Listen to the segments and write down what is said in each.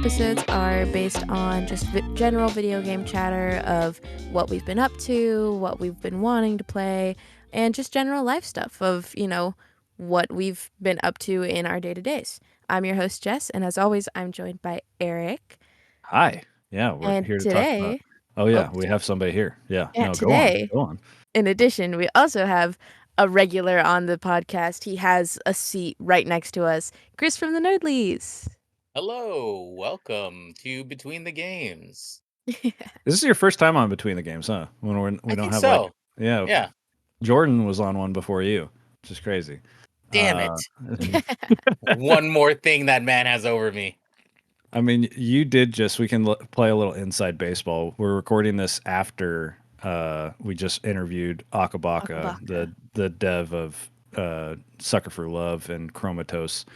episodes are based on just general video game chatter of what we've been up to, what we've been wanting to play, and just general life stuff of, what we've been up to in our day-to-days. I'm your host, Jess, and as always, I'm joined by Eric. Hi. Yeah, we're And here to talk about. today, Oh oh, yeah, we have somebody here. Yeah. and No, go on. today, Go on. in addition, we also have a regular on the podcast. He has a seat right next to us, Chris from the Nerd Lys. Hello, welcome to Between the Games. This is your first time on Between the Games, huh? When we I don't think have so. yeah. Yeah. Jordan was on one before you, which is crazy. Damn it. One more thing that man has over me. I mean, you did just. We can play a little inside baseball. We're recording this after we just interviewed Akabaka, the dev of Sucker for Love and Chromatos.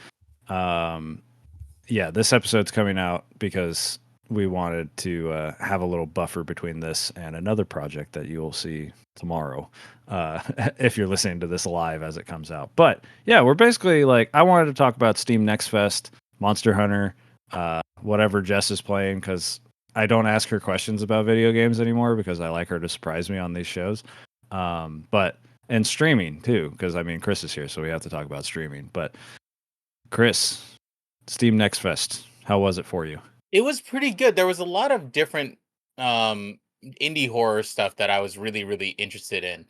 Yeah, this episode's coming out because we wanted to have a little buffer between this and another project that you will see tomorrow if you're listening to this live as it comes out. But yeah, we're basically like, I wanted to talk about Steam Next Fest, Monster Hunter, whatever Jess is playing, because I don't ask her questions about video games anymore because I like her to surprise me on these shows. And streaming too, because I mean, Chris is here, so we have to talk about streaming. But Chris, Steam Next Fest, how was it for you? It was pretty good. There was a lot of different indie horror stuff that I was really, really interested in.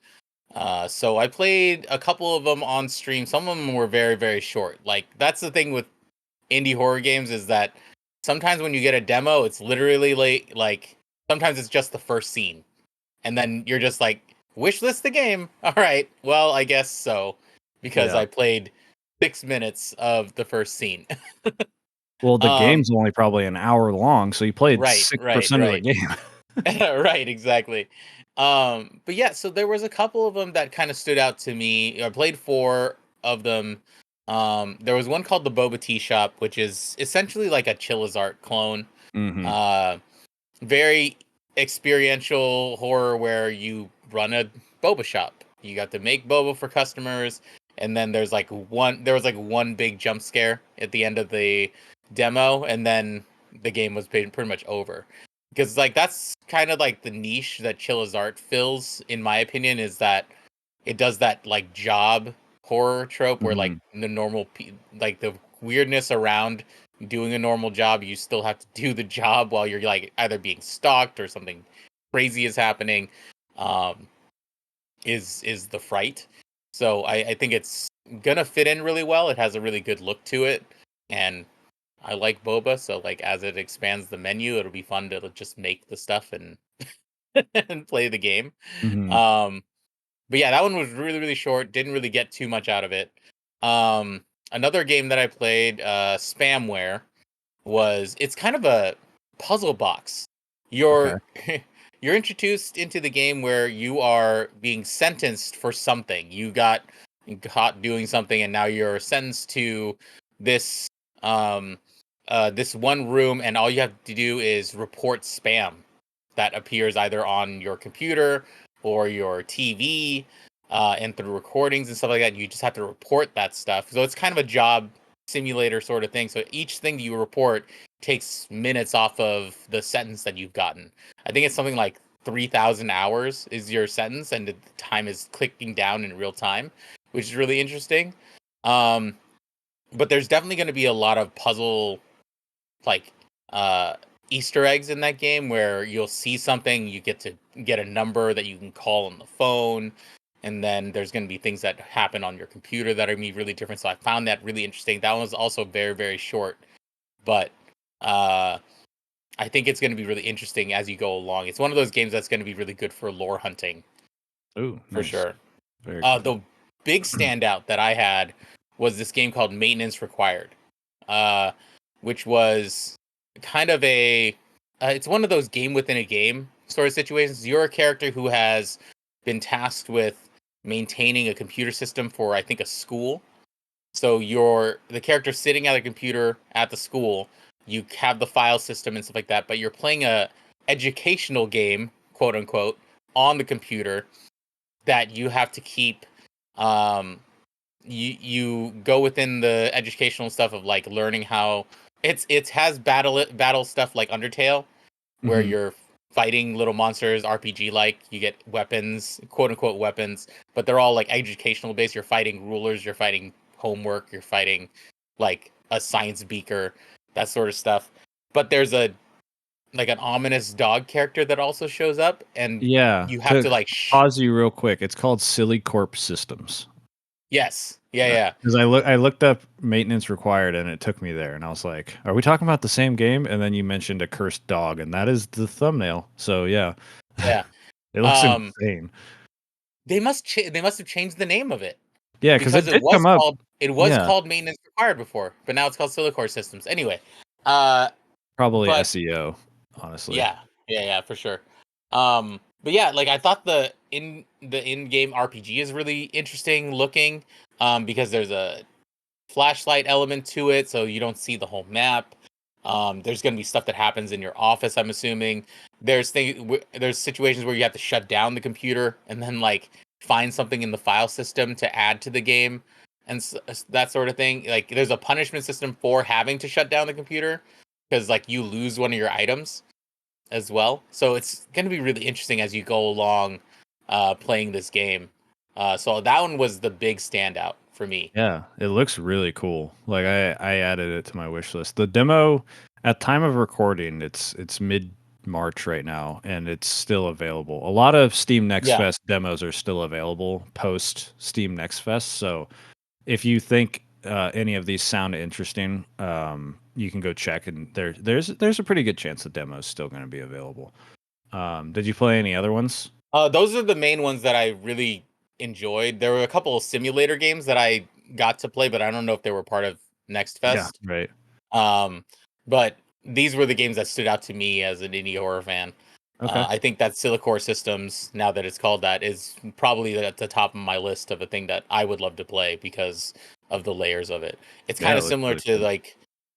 So I played a couple of them on stream. Some of them were very, very short. Like, that's the thing with indie horror games, is that sometimes when you get a demo, it's literally like sometimes it's just the first scene. And then you're just like, wishlist the game. All right, well, I guess so. Because I played 6 minutes of the first scene. Well, the game's only probably an hour long, so you played 6% of the game. Right, exactly. But yeah, so there was a couple of them that kind of stood out to me. I played 4 of them. There was one called the Boba Tea Shop, which is essentially like a Chillizart clone. Mm-hmm. Very experiential horror where you run a boba shop. You got to make boba for customers, and then there was like one big jump scare at the end of the demo, and then the game was pretty much over. Because like that's kind of like the niche that Chillizart fills, in my opinion, is that it does that like job horror trope where like the normal like the weirdness around doing a normal job, you still have to do the job while you're like either being stalked or something crazy is happening. Is the fright. So I think it's gonna fit in really well. It has a really good look to it, and I like boba, so like as it expands the menu, it'll be fun to just make the stuff and and play the game. Mm-hmm. But yeah, that one was really, really short. Didn't really get too much out of it. Another game that I played, Spamware, it's kind of a puzzle box. You're you're introduced into the game where you are being sentenced for something. You got caught doing something, and now you're sentenced to this this one room, and all you have to do is report spam that appears either on your computer or your TV, and through recordings and stuff like that. You just have to report that stuff. So it's kind of a job simulator sort of thing. So each thing that you report takes minutes off of the sentence that you've gotten. I think it's something like 3,000 hours is your sentence, and the time is clicking down in real time, which is really interesting. But there's definitely going to be a lot of puzzle, like Easter eggs in that game where you'll see something, you get to get a number that you can call on the phone, and then there's going to be things that happen on your computer that are going to be really different. So I found that really interesting. That one was also very, very short, but I think it's going to be really interesting as you go along. It's one of those games that's going to be really good for lore hunting. Oh, for nice. sure. Very cool. The big standout that I had was this game called Maintenance Required, which was kind of it's one of those game within a game sort of situations. You're a character who has been tasked with maintaining a computer system for, I think, a school. So you're the character sitting at a computer at the school. You have the file system and stuff like that, but you're playing a educational game, quote unquote, on the computer that you have to keep. You go within the educational stuff of like learning how It has battle stuff like Undertale, where Mhm. you're fighting little monsters, RPG like. You get weapons, quote unquote weapons, but they're all like educational based. You're fighting rulers, you're fighting homework, you're fighting like a science beaker, that sort of stuff. But there's a like an ominous dog character that also shows up, and Yeah. you have To to like pause you real quick, it's called Silly Corp Systems. yes, yeah. Because I looked up maintenance required and it took me there, and I was like, "Are we talking about the same game?" And then you mentioned a cursed dog, and that is the thumbnail. So yeah, Yeah. it looks Um, insane. they must have changed the name of it Yeah, because because it did come up. it was Yeah, called maintenance required before, but now it's called Silicore Systems. Anyway, uh, probably but SEO, honestly. yeah, for sure. But yeah, like I thought the in game RPG is really interesting looking, because there's a flashlight element to it, so you don't see the whole map. There's gonna be stuff that happens in your office, I'm assuming. There's situations where you have to shut down the computer and then like find something in the file system to add to the game and that sort of thing. Like there's a punishment system for having to shut down the computer because like you lose one of your items as well. So it's going to be really interesting as you go along playing this game. So that one was the big standout for me. Yeah, it looks really cool. Like I added it to my wish list. The demo at time of recording, it's mid March right now, and it's still available. A lot of Steam Next Yeah. Fest demos are still available post Steam Next Fest. So if you think any of these sound interesting, you can go check, and there's a pretty good chance the demo is still going to be available. Did you play any other ones? Those are the main ones that I really enjoyed. There were a couple of simulator games that I got to play, but I don't know if they were part of Next Yeah, Fest. right. But these were the games that stood out to me as an indie horror fan. Okay. I think that Silicore Systems, now that it's called that, is probably at the top of my list of a thing that I would love to play because of the layers of it. It's Yeah, kind it of looks similar really to cool. like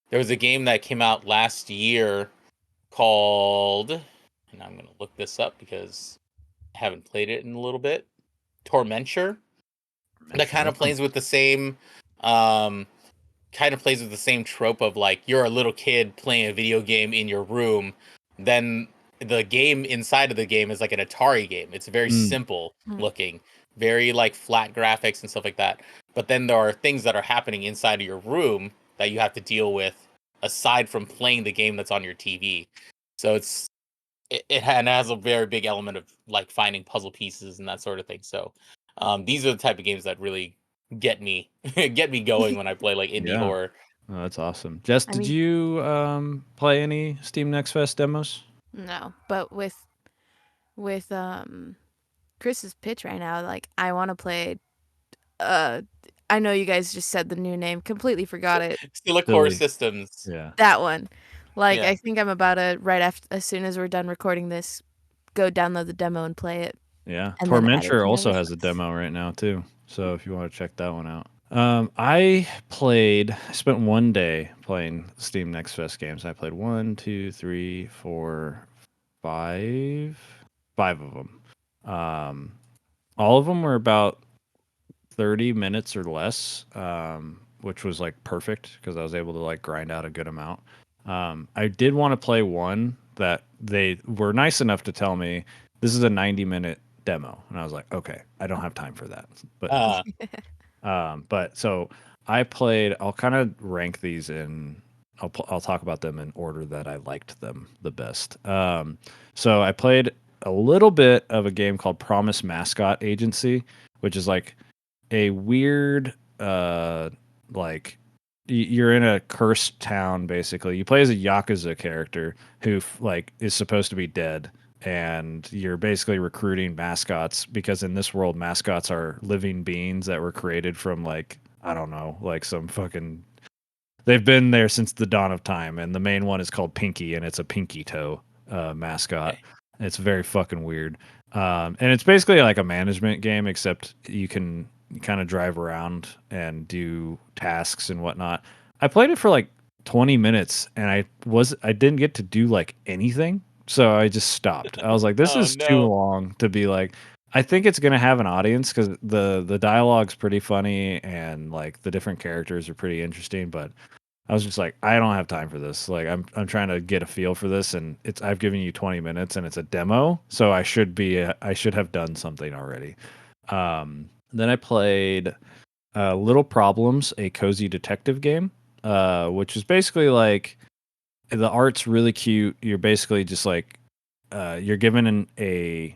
there was a game that came out last year called, and I'm gonna look this up because I haven't played it in a little bit. Tormenture. That Sure. kind of plays with the same um trope of like you're a little kid playing a video game in your room, then the game inside of the game is like an Atari game. It's very Mm, simple Mm. looking, very like flat graphics and stuff like that. But then there are things that are happening inside of your room that you have to deal with aside from playing the game that's on your TV. So it has a very big element of like finding puzzle pieces and that sort of thing. So these are the type of games that really get me get me going when I play like indie yeah. horror. Oh, that's awesome. Jess, I did mean, you play any Steam Next Fest demos? no, but with Chris's pitch right now, like I want to play. Uh, I know you guys just said the new name, completely forgot it. Silicore Silly. Systems. Yeah. That one. Like Yeah. I think I'm about to right after as soon as we're done recording this, go download the demo and play it, Yeah. and then add it Tormenture to my also wish has a list. demo right now too. So if you want to check that one out. I spent one day playing Steam Next Fest games. I played one, two, three, four, five, five of them. Um, all of them were about 30 minutes or less, which was like perfect because I was able to like grind out a good amount. I did want to play one that they were nice enough to tell me this is a 90-minute demo, and I was like, okay, I don't have time for that. Uh But so I played. I'll kind of rank these in. I'll talk about them in order that I liked them the best. So I played a little bit of a game called Promise Mascot Agency, which is like a weird like you're in a cursed town basically. You play as a yakuza character who like is supposed to be dead, and you're basically recruiting mascots because in this world mascots are living beings that were created from like I don't know, like some fucking they've been there since the dawn of time, and the main one is called Pinky, and it's a pinky toe mascot. okay. It's very fucking weird. And it's basically like a management game, except you can kind of drive around and do tasks and whatnot. I played it for like 20 minutes, and I didn't get to do like anything, so I just stopped. I was like, this Oh is too no. long to be like. I think it's gonna have an audience because the dialogue's pretty funny and like the different characters are pretty interesting, but I was just like, I don't have time for this. Like, I'm trying to get a feel for this, and I've given you 20 minutes, and it's a demo, so I should have done something already. Then I played Little Problems, a cozy detective game, which is basically like the art's really cute. You're basically just like you're given a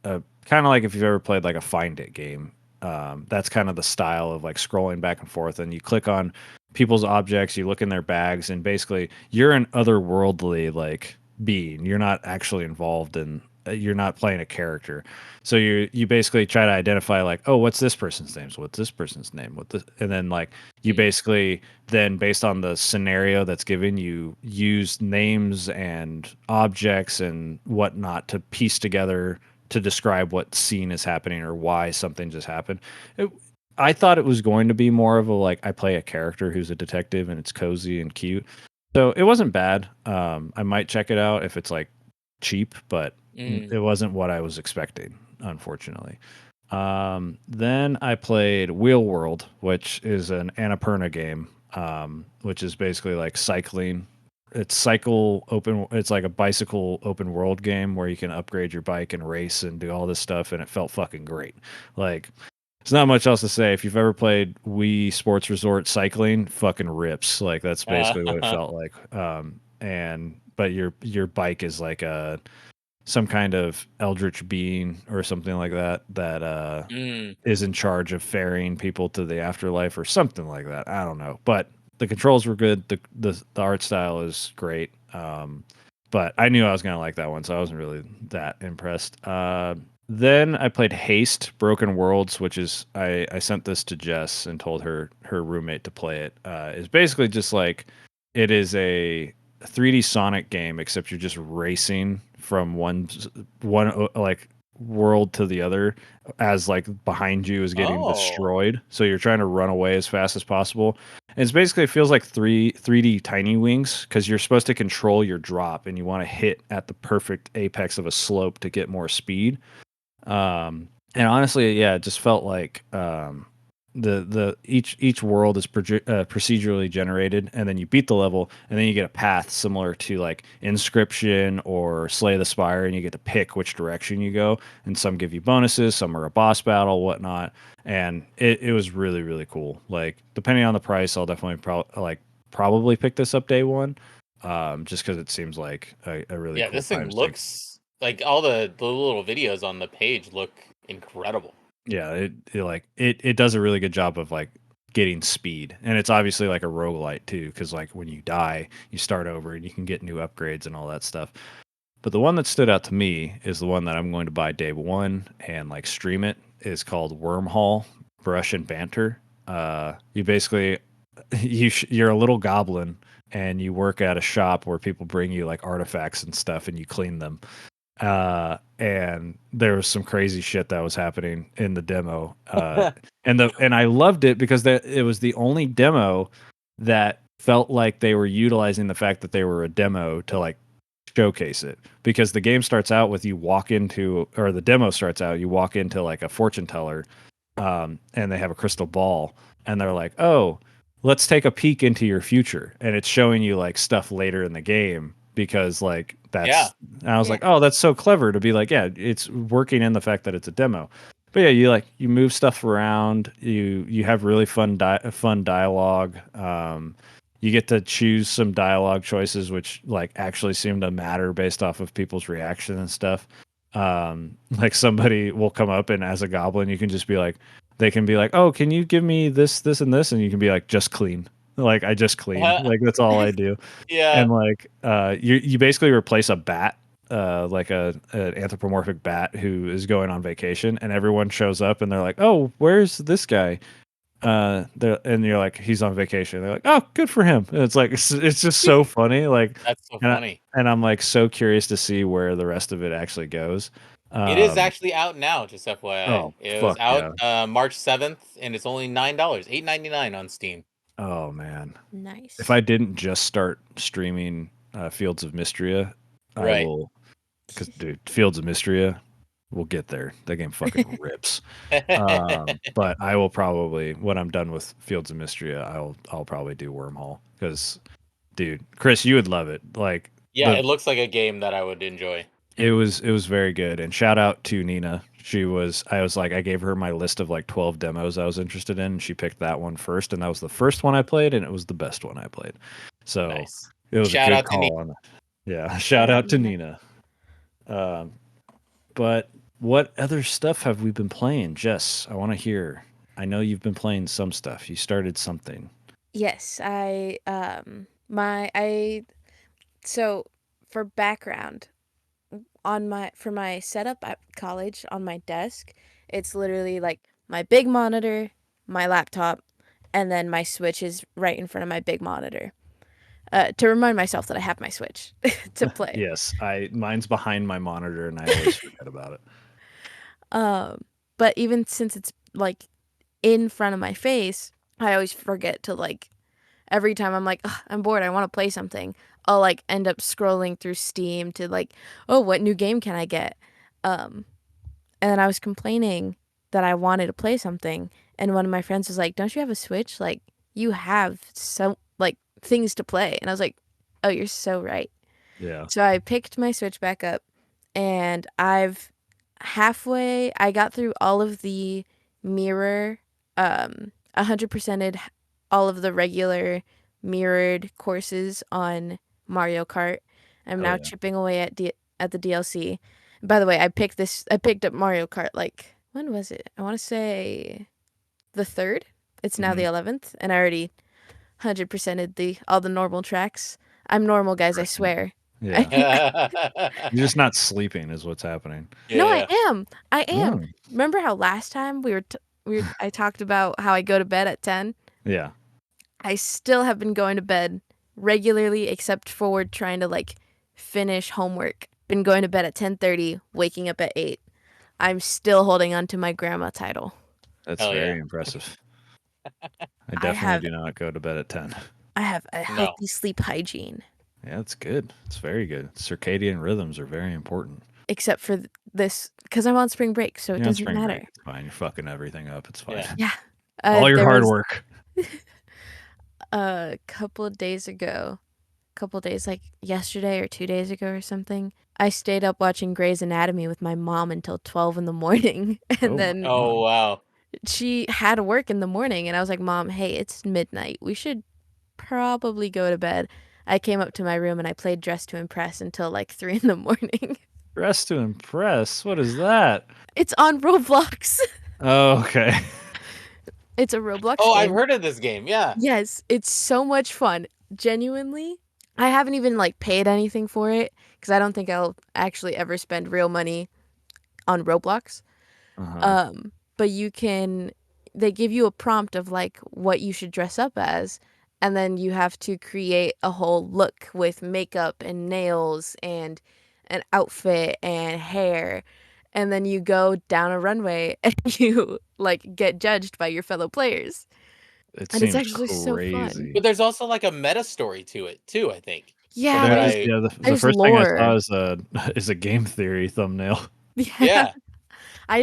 kind of like if you've ever played like a Find It game. That's kind of the style of like scrolling back and forth, and you click on people's objects, you look in their bags, and basically you're an otherworldly like being. You're not actually involved in. You're not playing a character, so you basically try to identify like, oh, what's this person's name? What's this person's name? What this, and then like you basically then based on the scenario that's given, you use names and objects and whatnot to piece together to describe what scene is happening or why something just happened. I thought it was going to be more of a like I play a character who's a detective and it's cozy and cute. So it wasn't bad. I might check it out if it's like cheap, but it wasn't what I was expecting, unfortunately. Then I played Wheel World, which is an Annapurna game, which is basically like cycling. It's like a bicycle open world game where you can upgrade your bike and race and do all this stuff, and it felt fucking great. Like, there's not much else to say. If you've ever played Wii Sports Resort cycling, fucking rips. Like that's basically what it felt like. But your bike is like some kind of eldritch being or something like that is in charge of ferrying people to the afterlife or something like that. I don't know, but the controls were good. The art style is great. But I knew I was gonna like that one, so I wasn't really that impressed. Then I played Haste Broken Worlds, which is I sent this to Jess and told her roommate to play it. It's basically just like it is a 3D Sonic game, except you're just racing from one like world to the other as like behind you is getting destroyed. So you're trying to run away as fast as possible. And it's basically it feels like 3D Tiny Wings because you're supposed to control your drop and you want to hit at the perfect apex of a slope to get more speed. And honestly, yeah, it just felt like the each world is procedurally generated, and then you beat the level, and then you get a path similar to like Inscription or Slay the Spire, and you get to pick which direction you go. And some give you bonuses, some are a boss battle, whatnot. And it was really really cool. Like depending on the price, I'll definitely probably pick this up day one, just because it seems like a really cool this thing time stick. looks like all the little videos on the page look incredible. Yeah, it does a really good job of like getting speed, and it's obviously like a roguelite too, because like when you die you start over and you can get new upgrades and all that stuff. But the one that stood out to me is the one that I'm going to buy day one and like stream it, is called Wormhole Brush and Banter. You basically you're a little goblin and you work at a shop where people bring you like artifacts and stuff and you clean them. And there was some crazy shit that was happening in the demo. And I loved it because it was the only demo that felt like they were utilizing the fact that they were a demo to like showcase it, because the game starts out with you walk into, or the demo starts out, you walk into like a fortune teller, and they have a crystal ball, and they're like, oh, let's take a peek into your future, and it's showing you like stuff later in the game, because like that's, and I was like, oh, that's so clever to be like, yeah, it's working in the fact that it's a demo. But yeah, you move stuff around, you have really fun dialogue. You get to choose some dialogue choices which like actually seem to matter based off of people's reaction and stuff. Like somebody will come up and as a goblin you can just be like, they can be like, oh, can you give me this and this, and you can be like, just clean. Like I just clean, like that's all I do. And like you basically replace a bat, like an anthropomorphic bat who is going on vacation, and everyone shows up and they're like, oh, where's this guy? And you're like, he's on vacation. They're like, oh, good for him. And it's like it's just so funny. Like That's so funny. And I'm like so curious to see where the rest of it actually goes. It is actually out now, just FYI. Oh, It was fuck out yeah. March 7th, and it's only $9, $8.99 on Steam. Oh man, Nice. if I didn't just start streaming Fields of Mystria, I Right. will. Because dude, Fields of Mystria, we'll get there. That game fucking rips. But I will probably, when I'm done with Fields of Mystery, I'll probably do Wormhole because, dude, Chris, you would love it. Like Yeah, it looks like a game that I would enjoy. it was very good. And shout out to Nina. I gave her my list of like 12 demos I was interested in. And she picked that one first, and that was the first one I played, and it was the best one I played. So Nice. it was Shout a good out to call on. Yeah, shout out to Nina. But what other stuff have we been playing, Jess? I want to hear. I know you've been playing some stuff. You started something. Yes, so for background, for my setup at college on my desk, it's literally like my big monitor, my laptop, and then my Switch is right in front of my big monitor. To remind myself that I have my Switch to play. Yes, mine's behind my monitor, and I always forget about it. But even since it's like in front of my face, I always forget to like every time I'm like, "Ugh, I'm bored, I want to play something." I'll like end up scrolling through Steam to like, oh, what new game can I get? And then I was complaining that I wanted to play something, and one of my friends was like, "Don't you have a Switch? Like, you have so like things to play." And I was like, "Oh, you're so right." Yeah. So I picked my Switch back up, and I got through all of the mirror, 100%ed all of the regular mirrored courses on Mario Kart. I'm Oh now yeah. chipping away at the DLC. By the way, I picked up Mario Kart like, when was it? I want to say the 3rd. It's now the 11th, and I already 100%ed all the normal tracks. I'm normal, guys, I swear. Yeah. You're just not sleeping, is what's happening. No, I Yeah. am. I am. Mm. Remember how last time I talked about how I go to bed at 10? Yeah. I still have been going to bed regularly except for trying to like finish homework. Been going to bed at 10:30, waking up at 8. I'm still holding on to my grandma title. That's Hell very yeah. impressive. I I definitely have do not go to bed at 10. I have a No. healthy sleep hygiene Yeah, that's good. It's very good. Circadian rhythms are very important. except for this cuz I'm on spring break, so it You're on doesn't spring break. matter. It's fine. You're fucking everything up. It's fine. Yeah. Yeah. All your There hard was work. a couple of days ago, like yesterday or 2 days ago or something, I stayed up watching Grey's Anatomy with my mom until 12 in the morning. Oh And my then Oh god. wow. she had work in the morning, and I was like, "Mom, hey, it's midnight. We should probably go to bed." I came up to my room and I played Dress to Impress until like 3 in the morning. Dress to impress. What is that? It's on Roblox. Oh, okay. It's a Roblox Oh, I've game. heard of this game. Yeah. Yes, it's so much fun. Genuinely, I haven't even like paid anything for it because I don't think I'll actually ever spend real money on Roblox. Uh-huh. But they give you a prompt of like what you should dress up as, and then you have to create a whole look with makeup and nails and an outfit and hair. And then you go down a runway and you like get judged by your fellow players. It And it's seems actually so fun. crazy. But there's also like a meta story to it too, I think. From Yeah, what There is, I yeah. The there's first thing I saw lore. is a is a game theory thumbnail. Yeah. Yeah. I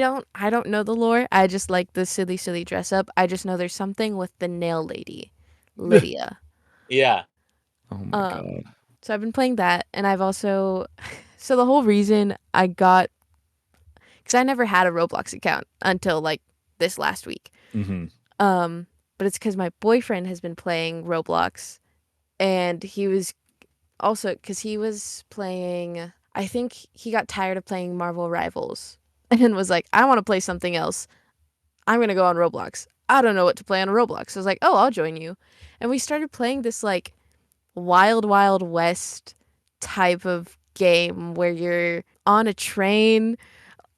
don't know the lore. I just like the silly dress up. I just know there's something with the nail lady, Lydia. Yeah. Oh my Um, god. so I've been playing that, and I've also so the whole reason I got because I never had a Roblox account until like this last week. Mm-hmm. But it's because my boyfriend has been playing Roblox, and he was also because he was playing. I think he got tired of playing Marvel Rivals and was like, I want to play something else. I'm gonna go on Roblox. I don't know what to play on Roblox. I was like, oh, I'll join you. And we started playing this like Wild West type of game where you're on a train.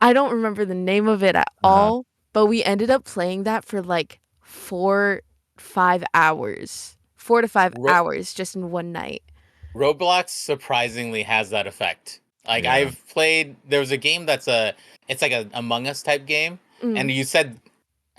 I don't remember the name of it at Uh-huh. all, but we ended up playing that for like 4 5 hours. 4 to 5 Ro- hours just in one night. Roblox surprisingly has that effect. Like Yeah. I've played there was a game it's like a Among Us type game. And Mm, you said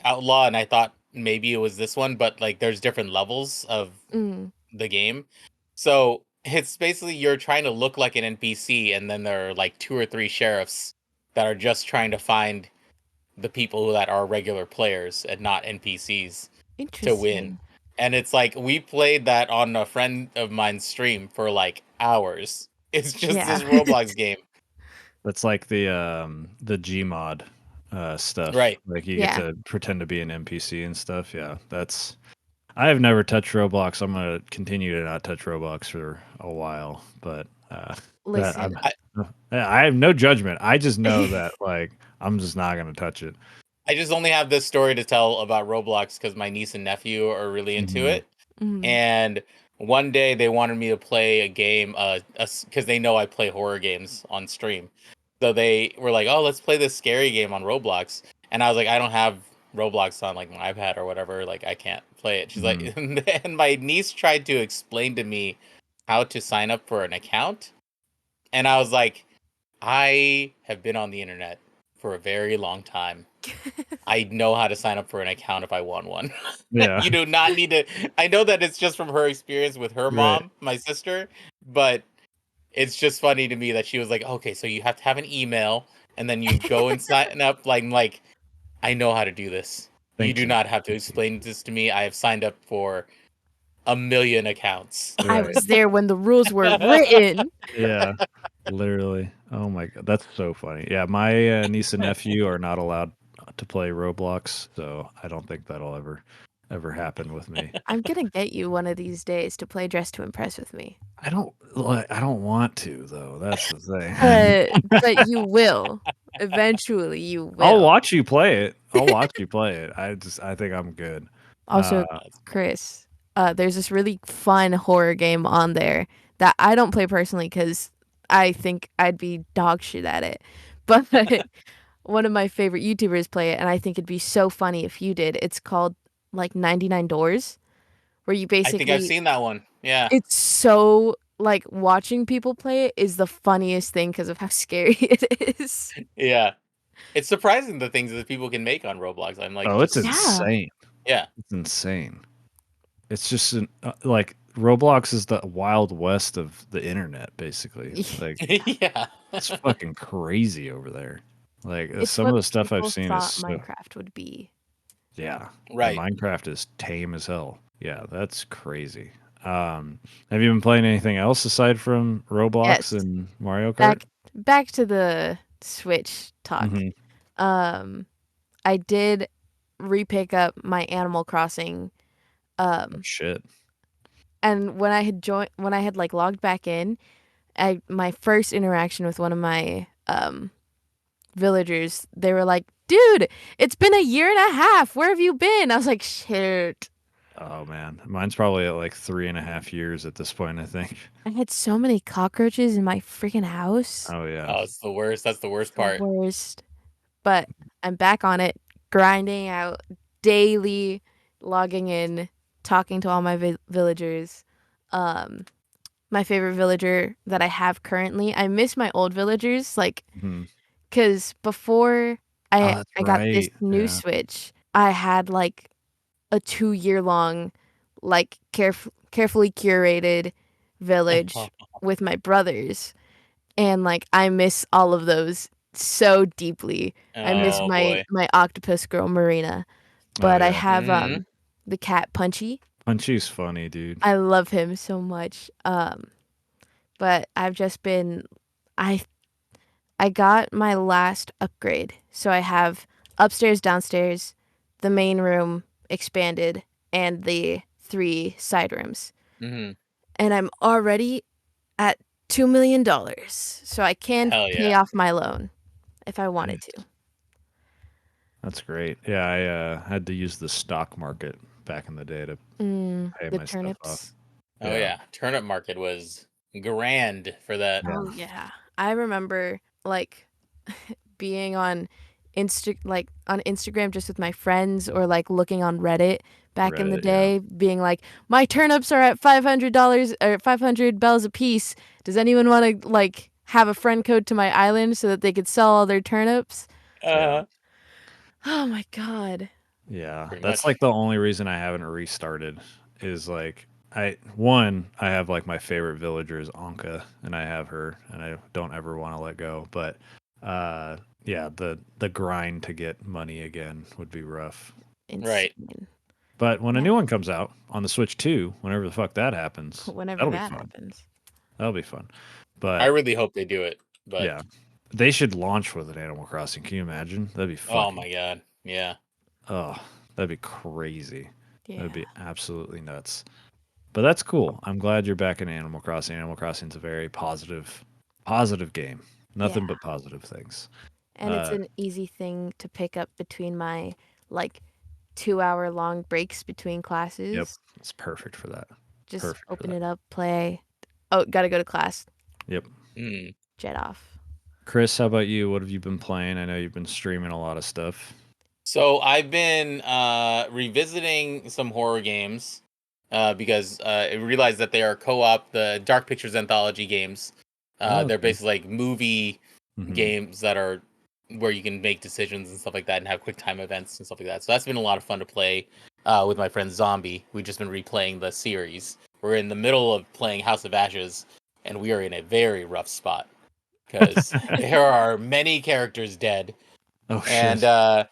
Outlaw and I thought maybe it was this one, but like there's different levels of mm. the game. So it's basically you're trying to look like an NPC and then there are like two or three sheriffs that are just trying to find the people that are regular players and not NPCs to win. Interesting. And it's like we played that on a friend of mine's stream for like hours. It's just Yeah. this Roblox game. That's like the Gmod stuff. Right. Like you Yeah. get to pretend to be an NPC and stuff. Yeah, that's. I have never touched Roblox. I'm gonna continue to not touch Roblox for a while, but that Listen, I have no judgment. I just know that like I'm just not gonna touch it. I just only have this story to tell about Roblox because my niece and nephew are really into Mhm. it. And one day they wanted me to play a game, because they know I play horror games on stream. So they were like, "Oh, let's play this scary game on Roblox." And I was like, "I don't have Roblox on like my iPad or whatever. Like, I can't play it." She's like, and my niece tried to explain to me how to sign up for an account, and I was like, "I have been on the internet for a very long time. I know how to sign up for an account if I want one." Yeah. You do not need to. I know that it's just from her experience with her Right. mom, my sister, but it's just funny to me that she was like, "Okay, so you have to have an email, and then you go and sign up." Like, I know how to do this. You Thank do you. not have to explain this to me. I have signed up for a million accounts. I Right. was there when the rules were written. Yeah. Literally. Oh my god, that's so funny. Yeah, my niece and nephew are not allowed to play Roblox, so I don't think that'll ever happen with me. I'm gonna get you one of these days to play Dress to Impress with me. I don't want to though. That's the thing. But you will. Eventually, you I'll will. watch you play it. I'll watch you play it. I think I'm good. Also, Chris, there's this really fun horror game on there that I don't play personally because I think I'd be dog shit at it. But one of my favorite YouTubers play it, and I think it'd be so funny if you did. It's called like 99 Doors, where you I think I've basically, seen that one. Yeah. it's so like watching people play it is the funniest thing because of how scary it is. Yeah. It's surprising the things that people can make on Roblox. I'm like, Oh, it's just Yeah. insane. yeah. It's insane. It's just like Roblox is the Wild West of the internet, basically. Like Yeah. it's fucking crazy over there. Like It's some what of the stuff I've people seen thought is so, Minecraft would be. yeah. Right. Minecraft is tame as hell. Yeah, that's crazy. Have you been playing anything else aside from Roblox Yes. and Mario Kart? Back to the Switch talk. Mhm. I did repick up my Animal Crossing, Shit. and when I had like logged back in, my first interaction with one of my villagers, they were like, "Dude, it's been a year and a half. Where have you been?" I was like, "Shit." Oh man, mine's probably at like 3.5 years at this point. I think. I had so many cockroaches in my freaking house. Oh yeah. Oh, it's the worst. That's the worst The part. worst. But I'm back on it, grinding out daily, logging in, talking to all my villagers. My favorite villager that I have currently, I miss my old villagers, like, Mhm. because before Oh, that's I got this right. new Yeah. Switch, I had like a 2 year long, like carefully curated village with my brothers, and like I miss all of those so deeply. I miss Oh my boy. my octopus girl Marina, Oh but I yeah. have Mhm. the cat Punchy. Punchy's funny, dude. I love him so much. But I've just been I I got my last upgrade. So I have upstairs, downstairs, the main room expanded, and the 3 side rooms. Mhm. And I'm already at $2 million. So I can Hell pay yeah. off my loan if I wanted to. That's great. Yeah, I had to use the stock market back in the day to pay The my stuff off. turnips. Oh yeah. Turnip market was grand for that. Yeah. Oh yeah. I remember like being on on Instagram just with my friends, or like looking on Reddit back in the Reddit, yeah. day, being like, my turnips are at $500 or 500 bells a piece. Does anyone want to like have a friend code to my island so that they could sell all their turnips? Uh, Oh my god. Yeah, Pretty that's much. like the only reason I haven't restarted is like I have like my favorite villager is Anka and I have her and I don't ever want to let go. But yeah, the grind to get money again would be rough. Right. Insane. But when a Yeah. new one comes out on the Switch 2, whenever the fuck that happens, Whenever that'll be that fun. happens. That'll be fun. I But really hope they do it, but yeah, they should launch with an Animal Crossing. Can you imagine? That'd be oh fucking. my god, yeah. Oh, that'd be crazy. Yeah. That'd be absolutely nuts. But that's cool. I'm glad you're back in Animal Crossing. Animal Crossing's a very positive game. Nothing Yeah. but positive things. And it's an easy thing to pick up between my like 2 hour long breaks between Yep, classes. it's perfect for that. Just Perfect for open that. it up, play. Oh, gotta go to class. Yep. Mm. Jet off. Chris, how about you? What have you been playing? I know you've been streaming a lot of stuff. So I've been revisiting some horror games because I realized that they are co-op, the Dark Pictures anthology games. Oh, They're okay. basically like movie Hmm. games that are where you can make decisions and stuff like that and have quick time events and stuff like that. So that's been a lot of fun to play with my friend Zombie. We've just been replaying the series. We're in the middle of playing House of Ashes, and we are in a very rough spot because there are many characters dead, Oh and shit.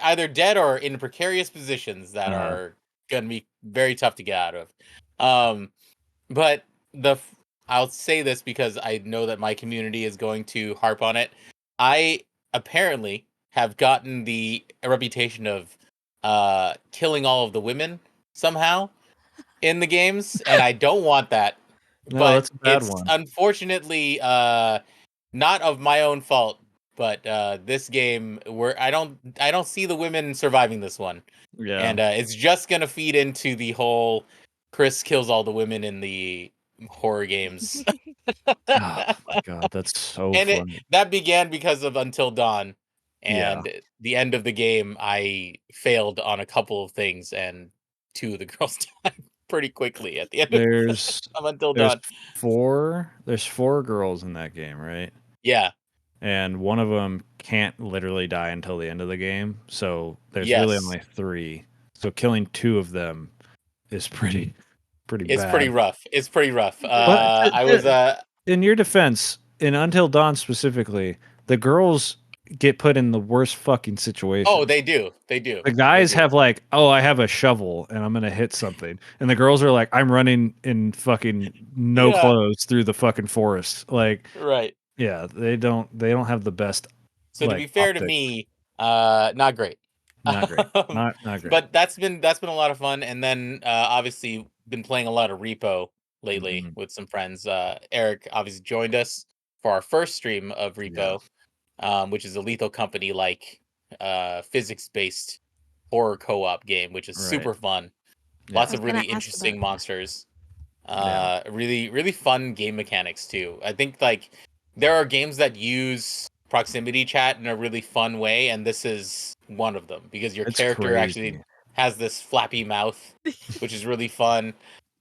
either dead or in precarious positions that Uh, are going to be very tough to get out of. Um, but the I'll say this because I know that my community is going to harp on it. I apparently have gotten the reputation of killing all of the women somehow in the games, and I don't want that. no, But that's a bad it's one. unfortunately not of my own fault. But this game, where I don't see the women surviving this one, Yeah. and it's just gonna feed into the whole Chris kills all the women in the horror games. Oh my god, that's so And funny. that began because of Until Dawn, Yeah. and the end of the game I failed on a couple of things, and two of the girls died pretty quickly at the end There's of Until there's Dawn. four girls in that game, right? Yeah. And one of them can't literally die until the end of the game. So there's really Yes. only three. So killing two of them is pretty It's pretty bad. rough. It's pretty rough. But I was in your defense, in Until Dawn specifically, the girls get put in the worst fucking oh, situations. they do. They do. The They guys do. have like, oh, I have a shovel and I'm gonna hit something, and the girls are like, I'm running in fucking no Yeah. clothes through the fucking forest. Like, Right. yeah, they don't have the best So to like be fair to optics. me, not great. Not great. Um, Not great. but that's been a lot of fun. And then obviously been playing a lot of Repo lately Mhm. with some friends. Eric obviously joined us for our first stream of Yeah. Repo, which is a Lethal Company like physics based horror co-op game, which is Right. super fun. Yeah. Lots I was of really gonna ask interesting about that. monsters. Yeah. Really fun game mechanics too. I think like there are games that use proximity chat in a really fun way, and this is one of them because your It's character actually crazy. has this flappy mouth, which is really fun.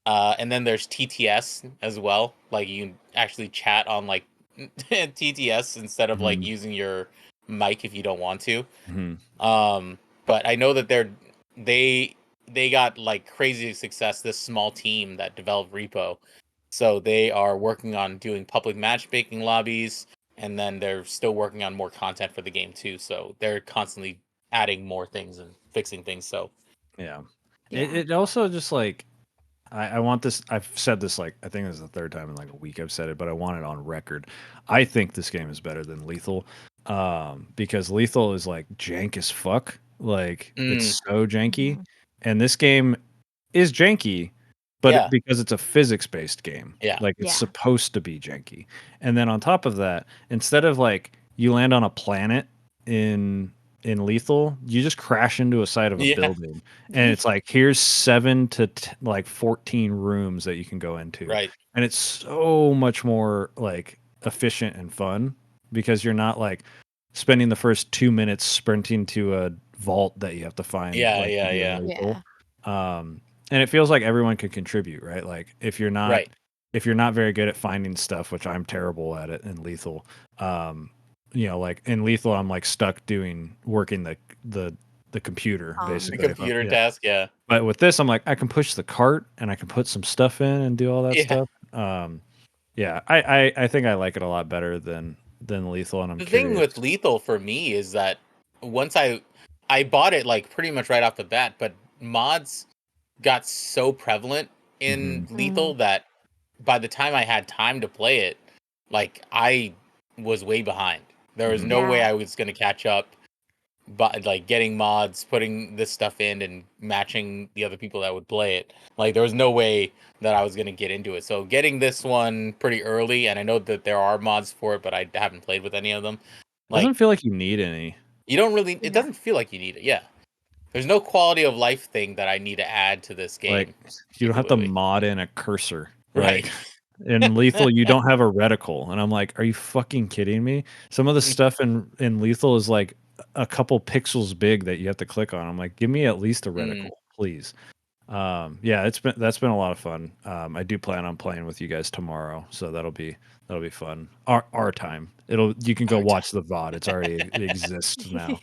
And then there's TTS as well. Like you can actually chat on like TTS instead of like Mhm. using your mic if you don't want to. Mhm. But I know that they they got like crazy success. This small team that developed Repo, so they are working on doing public matchmaking lobbies, and then they're still working on more content for the game too. So they're constantly adding more things and fixing things. So Yeah. It Yeah. it also just like I want this. I've said this like I think this is the third time in like a week I've said it, but I want it on record. I think this game is better than Lethal, because Lethal is like jank as fuck. Like mm, it's so janky, Mhm. and this game is janky, but yeah, because it's a physics based game, yeah, like it's Yeah. supposed to be janky. And then on top of that, instead of like you land on a planet in Lethal, you just crash into a side of a yeah, building, and it's like here's 14 rooms that you can go into, right, and it's so much more like efficient and fun because you're not like spending the first 2 minutes sprinting to a vault that you have to find yeah, like you yeah, do in yeah, Lethal. Yeah. And it feels like everyone can contribute, right? Like right, if you're not very good at finding stuff, which I'm terrible at it in Lethal, um, like in Lethal, I'm like stuck working the computer the Um. basically. computer Yeah. task, yeah, But with this, I'm like I can push the cart and I can put some stuff in and do all that yeah, stuff. Yeah, I think I like it a lot better than than Lethal, and I'm The thing curious. with Lethal for me is that once I bought it like pretty much right off the bat, but mods got so prevalent in Mhm. Lethal that by the time I had time to play it, like I was way behind. There was Mhm. no way Yeah. I was going to catch up, but like getting mods, putting this stuff in and matching the other people that would play it. Like there was no way that I was going to get into it. So getting this one pretty early, and I know that there are mods for it, but I haven't played with any of them. Doesn't Like feel like you need any. you don't really, it Yeah. doesn't feel like you need it. Yeah. There's no quality of life thing that I need to add to this Like game. you don't have to Particularly. mod in a cursor. Right. Like in Lethal, you don't have a reticle, and I'm like, are you fucking kidding me? Some of the stuff in Lethal is like a couple pixels big that you have to click on. I'm like, give me at least a Mm. reticle, please. Yeah, that's been a lot of fun. I do plan on playing with you guys tomorrow, so that'll be fun. Our time. You can go Our watch time. the VOD. It's already it exists now.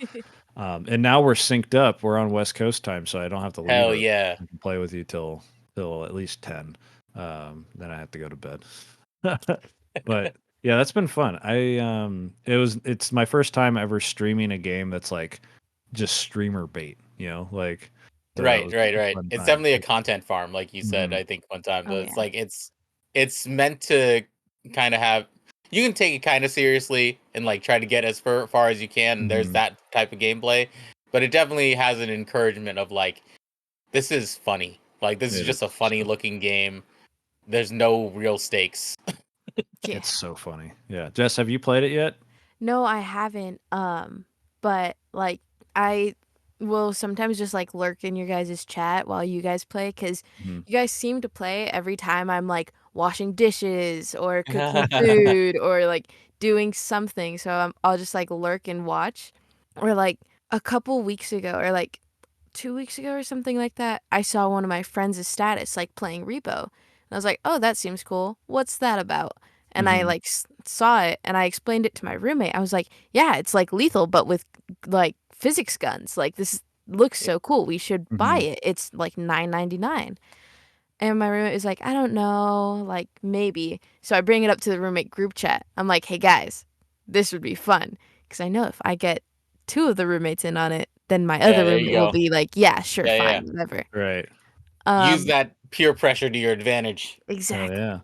And now we're synced up. We're on West Coast time, so I don't have to leave Hell early. yeah. I can play with you till at least 10. Then I have to go to bed. But yeah, that's been fun. It's my first time ever streaming a game that's like just streamer bait, like so that Right, was right, a right. fun It's time. definitely a content farm, like you said, Mhm. I think one time. Oh But it's yeah. like it's meant to kind of have you can take it kind of seriously and like try to get as far as you can. There's Mhm. that type of gameplay, but it definitely has an encouragement of like this is funny. Like this is It is just a funny so looking game. There's no real stakes. Yeah. it's so funny. Yeah. Jess, have you played it yet? No, I haven't. But like I will sometimes just like lurk in your guys' chat while you guys play because Mhm. you guys seem to play every time I'm like washing dishes or cooking food or like doing something. So I'll just like lurk and watch. Or like a couple weeks ago or like 2 weeks ago or something like that, I saw one of my friends' status like playing Repo. And I was like, oh, that seems cool. What's that about? And I Mhm. like saw it and I explained it to my roommate. I was like, yeah, it's like Lethal, but with like physics guns. Like this looks so cool. We should buy Mhm. it. It's like $9.99. And my roommate was like, I don't know, like maybe. So I bring it up to the roommate group chat. I'm like, hey guys, this would be fun. Because I know if I get two of the roommates in on it, then my Yeah, other there you roommate will go. be like, yeah, sure, Yeah, yeah. fine, whatever. Right. Use Um, that peer pressure to your advantage. Hell exactly. yeah.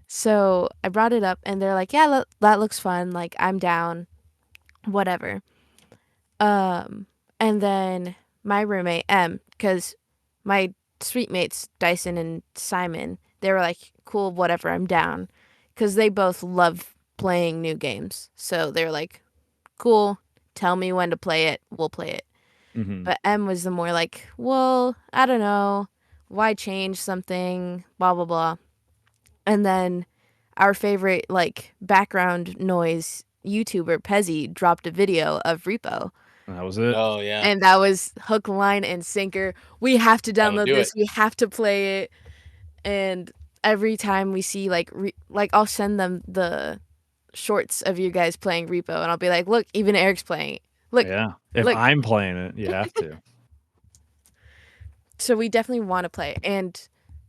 So I brought it up and they're like, yeah, that looks fun. Like, I'm down, whatever. Um, and then my roommate, because my suite mates, Dyson and Simon, they were like, cool, whatever, I'm down. Because they both love playing new games. So they were like, cool, tell me when to play it, we'll play it. Mhm. But M was the more like, well, I don't know, why change something, blah, blah, blah. And then our favorite, like, background noise YouTuber, Pezzy, dropped a video of Repo. That was it. Oh yeah. And that was hook, line, and sinker. We have to That'll download do this. it. We have to play it. And every time we see like I'll send them the shorts of you guys playing Repo, and I'll be like, look, even Eric's playing it. Look, Yeah. If look. I'm playing it, you have to. So we definitely want to play. And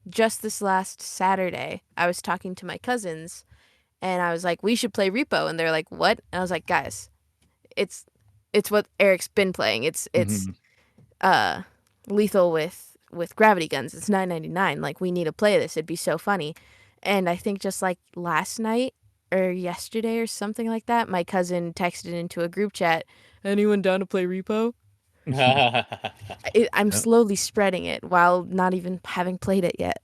just this last Saturday, I was talking to my cousins, and I was like, we should play Repo, and they're like, what? And I was like, guys, it's it's what Eric's been playing. It's Mhm. uh lethal with gravity guns. It's $9.99. Like we need to play this. It'd be so funny. And I think just like last night or yesterday or something like that, my cousin texted into a group chat, anyone down to play Repo? I'm Yep. slowly spreading it while not even having played it yet.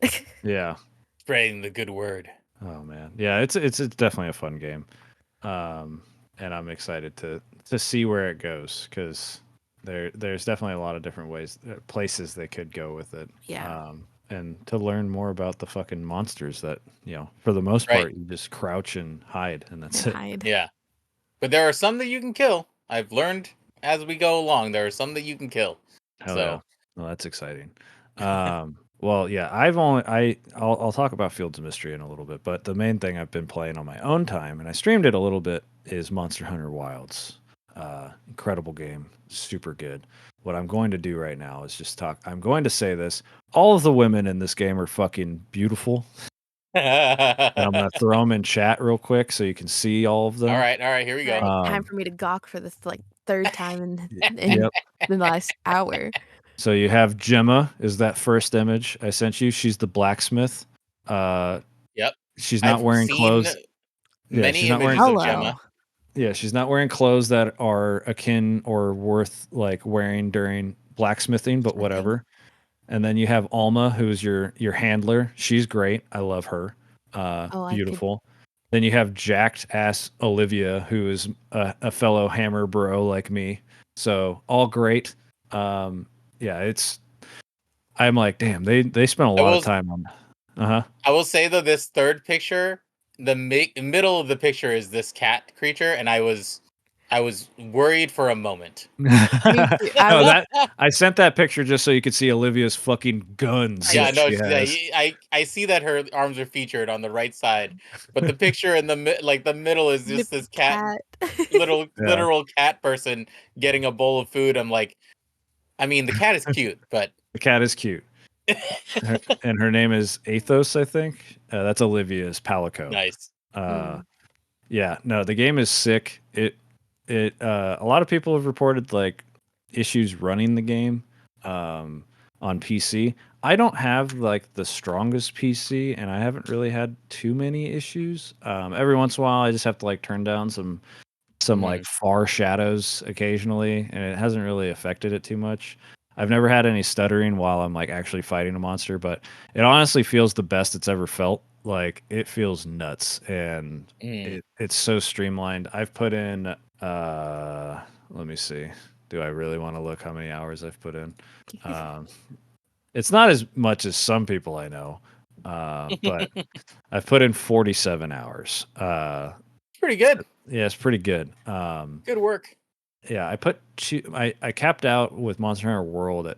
Yeah. Spreading the good word. Oh man. Yeah, it's definitely a fun game. Um and I'm excited to see where it goes cuz there's definitely a lot of different ways places they could go with it. Yeah. And to learn more about the fucking monsters that, for the most Right. part you just crouch and hide and that's And it. hide. Yeah. But there are some that you can kill. I've learned as we go along. There are some that you can kill. Hell yeah. So Well, that's exciting. Well, yeah, I'll talk about Fields of Mystery in a little bit, but the main thing I've been playing on my own time, and I streamed it a little bit, is Monster Hunter Wilds. Incredible game, super good. What I'm going to do right now is just talk. I'm going to say this: all of the women in this game are fucking beautiful. And I'm gonna throw them in chat real quick so you can see all of them. All right, here we All go. right, time Um, for me to gawk for this like third time in yep. the last hour. So you have Gemma is that first image I sent you. She's the blacksmith. Yep. She's not I've wearing seen clothes. Yeah, she's many not wearing. images of Hello. Gemma. Yeah, she's not wearing clothes that are akin or worth like wearing during blacksmithing, but Smithing. whatever. And then you have Alma, who's your handler. She's great. I love her. Oh, I could. Beautiful. Then you have jacked ass Olivia, who is a fellow hammer bro like me. So all great. Yeah, it's. I'm like, damn. They spent a I lot of will time on. Uh huh. I will say though, this third picture, the middle of the picture is this cat creature, and I was worried for a moment. Me too. I No, was. that I sent that picture just so you could see Olivia's fucking guns Yeah, that no, she has. I see that her arms are featured on the right side, but the picture in the like the middle is The just this cat, cat. Yeah, literal cat person getting a bowl of food. I'm like, I mean, the cat is cute, but the cat is cute. And her name is Athos, I think. That's Olivia's Palico. nice. Uh, Mm. yeah, no, the game is sick. It a lot of people have reported like issues running the game on PC. I don't have like the strongest PC, and I haven't really had too many issues. Every once in a while, I just have to like turn down some like Mhm. far shadows occasionally, and it hasn't really affected it too much. I've never had any stuttering while I'm like actually fighting a monster, but it honestly feels the best it's ever felt. Like it feels nuts, and Mm. it's so streamlined. I've put in let me see. Do I really want to look how many hours I've put in? Um, it's not as much as some people I know, but I've put in 47 hours. Pretty good. Yeah, it's pretty good. Good work. Yeah, I capped out with Monster Hunter World at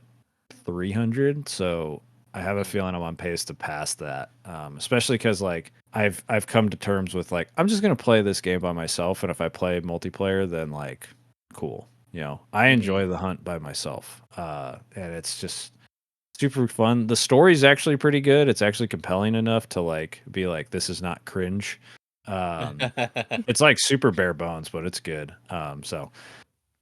300, so I have a Mm. feeling I'm on pace to pass that. Especially because like I've come to terms with like I'm just gonna play this game by myself, and if I play multiplayer, then like cool. You know, I Mhm. enjoy the hunt by myself, and it's just super fun. The story's actually pretty good. It's actually compelling enough to like be like this is not cringe. Um, it's like super bare bones, but it's good. So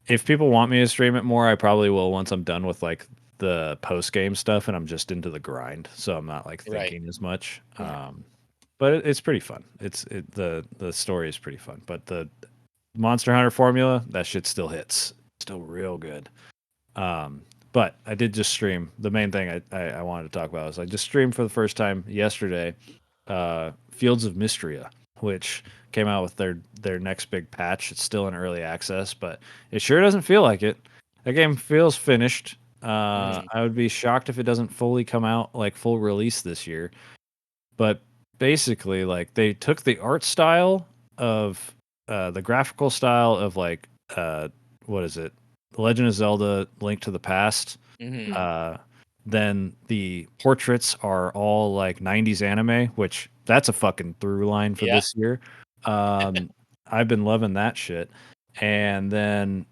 if people want me to stream it more, I probably will once I'm done with like the post game stuff and I'm just into the grind, so I'm not like Right. thinking as much. Yeah. But it's pretty fun. The story is pretty fun, but the Monster Hunter formula that shit still hits, still real good. But I did just stream. The main thing I wanted to talk about is I just streamed for the first time yesterday. Fields of Mystria, which came out with their next big patch. It's still in early access, but it sure doesn't feel like it. That game feels finished. Mm. I would be shocked if it doesn't fully come out like full release this year. But basically, like they took the art style of the graphical style of like what is it? The Legend of Zelda: Link to the Past. Mhm. Mm. Uh, then the portraits are all like 90s anime, which that's a fucking through line for Yeah. this year. Um, I've been loving that shit. And then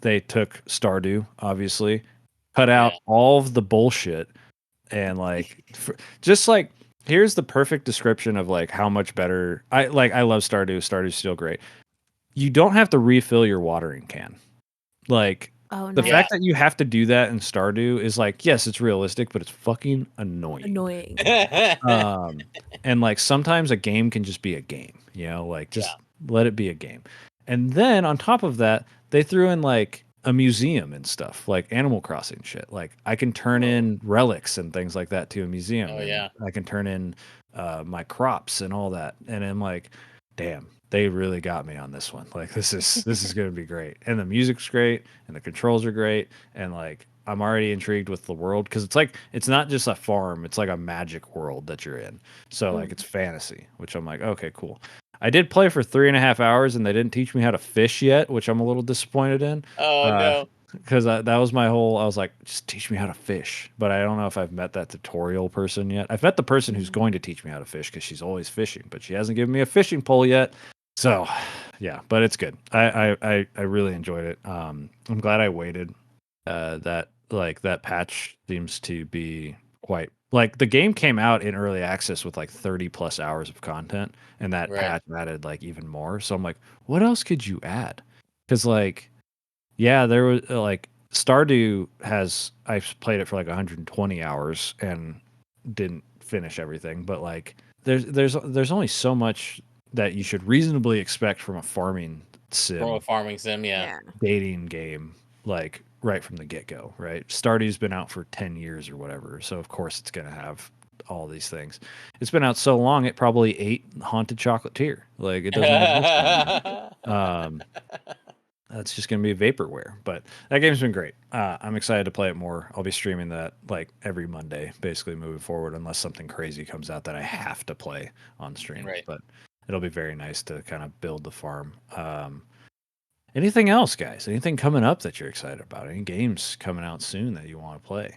they took Stardew, obviously, cut Yeah. out all of the bullshit, and like just like here's the perfect description of like how much better I love Stardew. Stardew's still great. You don't have to refill your watering can. Like Oh, the Yeah. fact nice. that you have to do that in Stardew is like, yes, it's realistic, but it's fucking annoying. Annoying. Um, and like sometimes a game can just be a game, you know, like Yeah. just let it be a game. And then on top of that, they threw in like a museum and stuff, like Animal Crossing shit. Like I can turn Oh. in relics and things like that to a museum, Oh and yeah. I can turn in my crops and all that. And I'm like, damn, they really got me on this one. Like this is gonna be great. And the music's great, and the controls are great, and like I'm already intrigued with the world because it's like it's not just a farm, it's like a magic world that you're in. So like Mm. it's fantasy, which I'm like, okay, cool. I did play for 3.5 hours and they didn't teach me how to fish yet, which I'm a little disappointed in. Oh Uh, no. because that was my whole. I was like, just teach me how to fish. But I don't know if I've met that tutorial person yet. I've met the person who's Mm. going to teach me how to fish because she's always fishing, but she hasn't given me a fishing pole yet. So, yeah, but it's good. I really enjoyed it. I'm glad I waited. That like that patch seems to be quite Like the game came out in early access with like 30 plus hours of content, and that Right. patch added like even more. So I'm like, what else could you add? Because like, yeah, there was like Stardew has I've played it for like 120 hours and didn't finish everything, but like there's only so much that you should reasonably expect from a farming From a sim farming sim, yeah. Yeah. dating game, like right from the get go, right? Stardew's been out for 10 years or whatever, so of course it's gonna have all these things. It's been out so long, it probably ate Haunted Chocolatier. Like it doesn't exist anymore. Um, that's just gonna be vaporware. But that game's been great. I'm excited to play it more. I'll be streaming that like every Monday, basically moving forward, unless something crazy comes out that I have to play on stream. Right. But it'll be very nice to kind of build the farm. Anything else, guys? Anything coming up that you're excited about? Any games coming out soon that you want to play?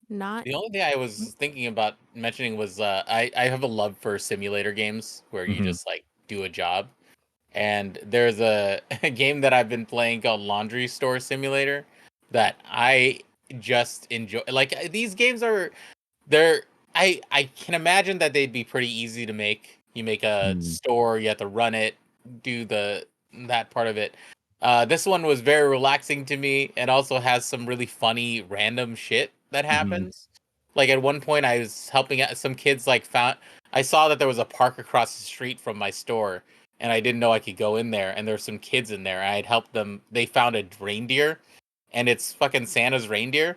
Not. The only thing I was thinking about mentioning was I have a love for simulator games where you Hmm. just like do a job. And there's a game that I've been playing called Laundry Store Simulator that I just enjoy. Like these games are they're I can imagine that they'd be pretty easy to make. You make a Mm-hmm. store, you have to run it, do that part of it. This one was very relaxing to me and also has some really funny random shit that happens. Like at one point I was helping out some kids like found I saw that there was a park across the street from my store and I didn't know I could go in there and there's some kids in there. I had helped them. They found a reindeer and it's fucking Santa's reindeer.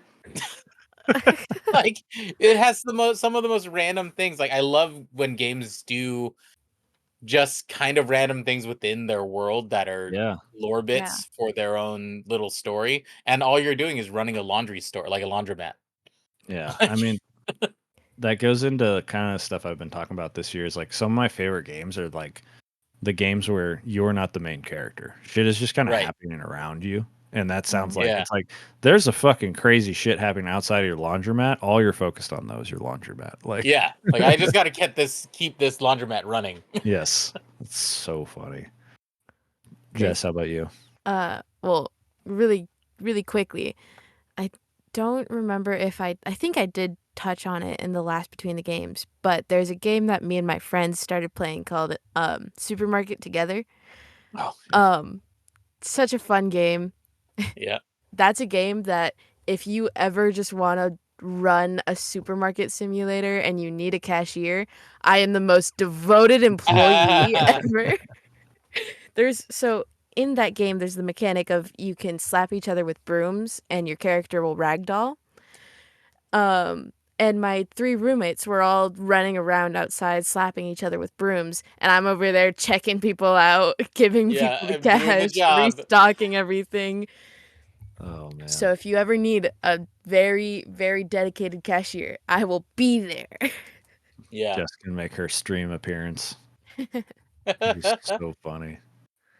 Like it has some of the most random things. Like I love when games do just kind of random things within their world that are Yeah, lore Yeah. bits for their own little story, and all you're doing is running a laundry store, like a laundromat. yeah. I Like, mean, that goes into kind of stuff I've been talking about this year. Is like some of my favorite games are like the games where you're not the main character. Shit is just kind of right? happening around you. And that sounds Mhm. like Yeah, it's like there's a fucking crazy shit happening outside of your laundromat. All you're focused on though is your laundromat. Like, yeah. Like I just got to keep this laundromat running. yes, it's so funny. There's Jess, how about you? well, really really quickly. I don't remember if I think I did touch on it in the last between the games, but there's a game that me and my friends started playing called Supermarket Together. Oh, yeah. Um Such a fun game. Yeah. That's a game that if you ever just want to run a supermarket simulator and you need a cashier, I am the most devoted employee ever. There's so in that game there's the mechanic of you can slap each other with brooms and your character will ragdoll. And my three roommates were all running around outside slapping each other with brooms and I'm over there checking people out, giving Yeah, people the I'm doing the cash, job. restocking everything. Oh So man. if you ever need a very, very dedicated cashier, I will be there. Yeah. Jess can make her stream appearance. It'd be so funny.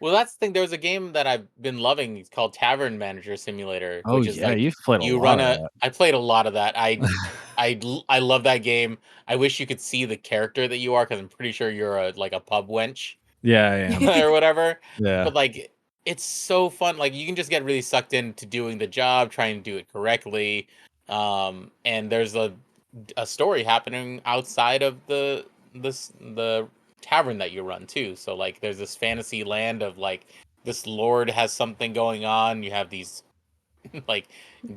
Well, that's the thing. There's a game that I've been loving. It's called Tavern Manager Simulator, Oh which is yeah, like you've played a you lot run of a. that. I played a lot of that. I love that game. I wish you could see the character that you are because I'm pretty sure you're a like a pub wench Yeah, I am. or whatever. Yeah. But like, it's so fun. Like you can just get really sucked into doing the job, trying to do it correctly. And there's a story happening outside of the tavern that you run too. So like there's this fantasy land of like this lord has something going on. You have these like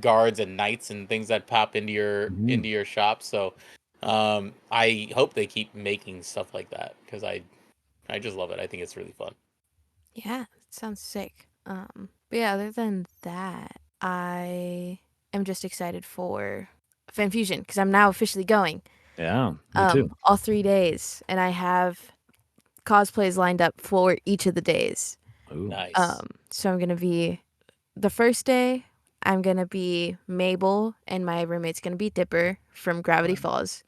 guards and knights and things that pop Mhm. into your shop. So I hope they keep making stuff like that because I just love it. I think it's really fun. Yeah, it sounds sick. But yeah, other than that, I am just excited for FanFusion because I'm now officially going. Yeah, me too. All 3 days, and I have cosplays lined up for each of the days. Ooh. Nice. So I'm gonna be the first day. I'm gonna be Mabel, and my roommate's gonna be Dipper from Gravity Fun. Falls.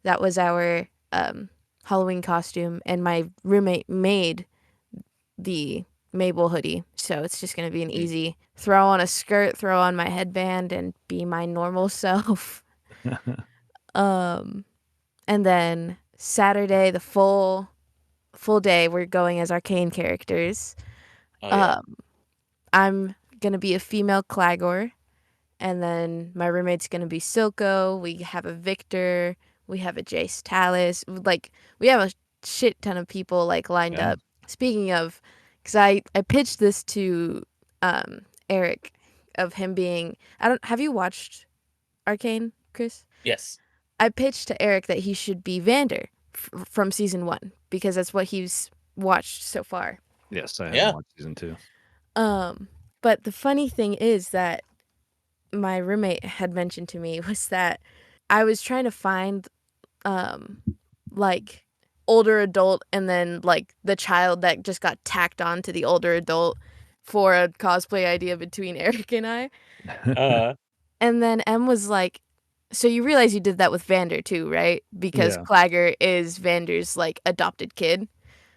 That was our Halloween costume, and my roommate made the Mabel hoodie. So it's just going to be an Mm. easy throw on a skirt, throw on my headband, and be my normal self. Um, and then Saturday, the full day, we're going as arcane characters. Oh yeah. Um, I'm gonna be a female Clagor, and then my roommate's gonna be Silco. We have a Victor. We have a Jace Talus. Like we have a shit ton of people like lined Yeah. up. Speaking of, because I pitched this to Eric of him being. I don't. Have you watched Arcane, Chris? Yes. I pitched to Eric that he should be Vander from season 1 because that's what he's watched so far. Yes, I haven't Yeah. watched season 2. But the funny thing is that my roommate had mentioned to me was that I was trying to find like older adult and then like the child that just got tacked on to the older adult for a cosplay idea between Eric and I. And then M was like, so you realize you did that with Vander too, right? Because Yeah. Clagger is Vander's like adopted kid. I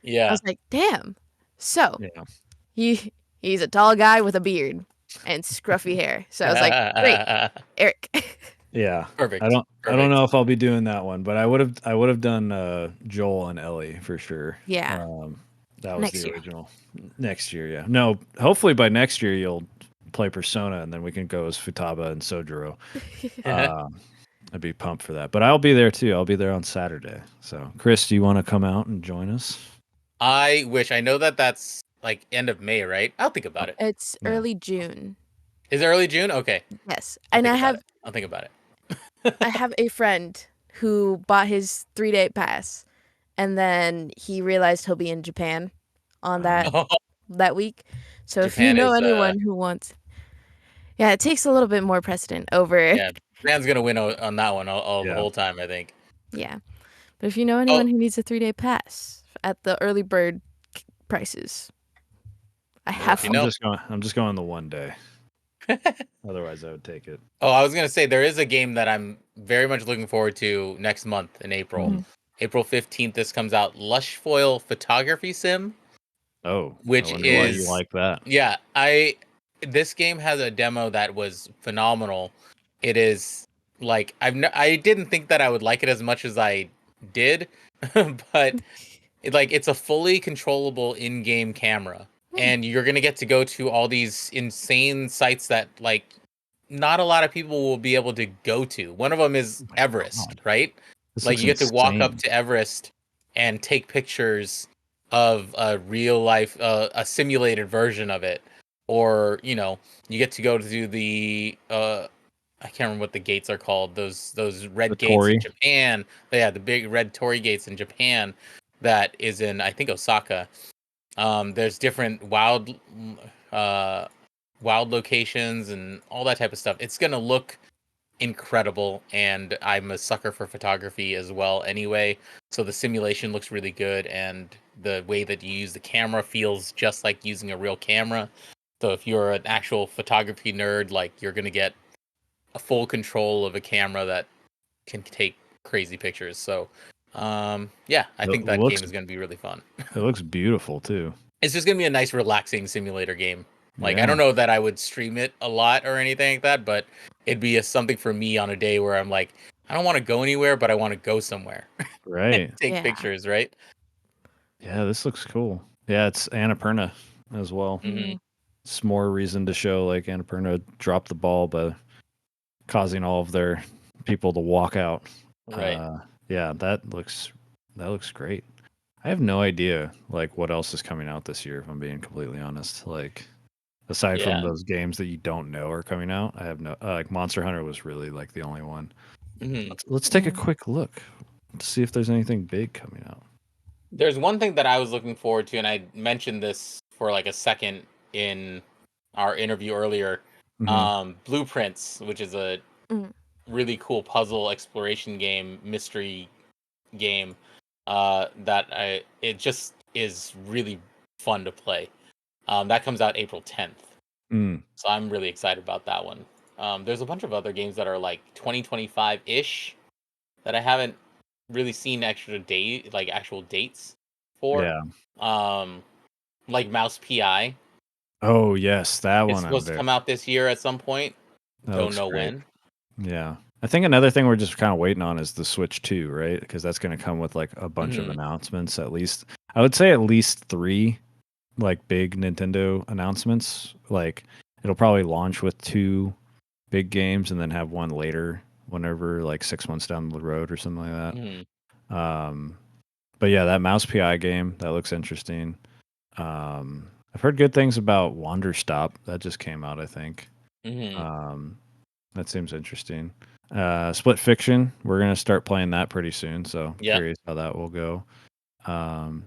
Yeah. was like, damn. So Yeah. he's a tall guy with a beard and scruffy hair. So I was like, great, Eric. Yeah. Perfect. I don't Perfect. know if I'll be doing that one, but I would have done Joel and Ellie for sure. Yeah. That was Next the year. original. Next year, yeah. No, hopefully by next year you'll play Persona and then we can go as Futaba and Sojiro. I'd be pumped for that. But I'll be there too. I'll be there on Saturday. So, Chris, do you want to come out and join us? I wish. I know that that's like end of May, right? I'll think about it. It's Yeah. early June. Is it early June? Okay. Yes. I'll And think about it. I have a friend who bought his 3-day pass and then he realized he'll be in Japan on that week. So if you Japan know is, anyone who wants, yeah, it takes a little bit more precedent over. Yeah, Japan's gonna win on that one all the Yeah. whole time, I think. Yeah. But if you know anyone who needs a 3-day pass at the early bird prices, I have you know. I'm just going the one day. Otherwise, I would take it. Oh, I was gonna say there is a game that I'm very much looking forward to next month in April. Mhm. April 15th, this comes out. Lush Foil Photography Sim. Oh, which I wonder why you like that. Yeah, this game has a demo that was phenomenal. It is like I didn't think that I would like it as much as I did, but it's a fully controllable in-game camera. And you're going to get to go to all these insane sites that like not a lot of people will be able to go to. One of them is Everest, God. right? This Like you looks get to walk up insane. to Everest and take pictures of a real life, a simulated version of it. Or, you get to go to the I can't remember what the gates are called. Those red The gates Torii. in Japan. Yeah, the big red Torii gates in Japan. That is in, I think, Osaka. There's different wild locations and all that type of stuff. It's gonna look incredible, and I'm a sucker for photography as well anyway. So the simulation looks really good, and the way that you use the camera feels just like using a real camera. So if you're an actual photography nerd, like you're gonna get a full control of a camera that can take crazy pictures. So yeah, I think that game is gonna be really fun. It looks beautiful too. It's just gonna be a nice relaxing simulator game. Like, Yeah. I don't know that I would stream it a lot or anything like that, but it'd be something for me on a day where I'm like, I don't want to go anywhere, but I want to go somewhere. Right. Take pictures, right? Yeah, this looks cool. Yeah, it's Annapurna as well. Mm-hmm. It's more reason to show like Annapurna dropped the ball by causing all of their people to walk out. Right. Yeah, that looks great. I have no idea like what else is coming out this year, if I'm being completely honest. Like aside from those games that you don't know are coming out, I have no like Monster Hunter was really like the only one. Mm-hmm. Let's take a quick look to see if there's anything big coming out. There's one thing that I was looking forward to, and I mentioned this for like a second in our interview earlier. Blueprints, which is a really cool puzzle exploration game, mystery game, it just is really fun to play. That comes out April 10th. So I'm really excited about that one. There's a bunch of other games that are like 2025-ish that I haven't really seen actual dates for. Yeah. Like Mouse PI. Oh yes, that one. It's supposed to come out this year at some point. Don't know when. Yeah. I think another thing we're just kind of waiting on is the Switch 2, right? Because that's going to come with like a bunch of announcements, at least. I would say at least 3 like big Nintendo announcements. Like it'll probably launch with 2 big games and then have one later, whenever like 6 months down the road or something like Mhm. that. But yeah, that Mouse PI game that looks interesting. I've heard good things about Wander Stop. That just came out, I think. Mhm. That seems interesting. Split Fiction, we're gonna start playing that pretty soon, so Yeah. curious how that will go. Um,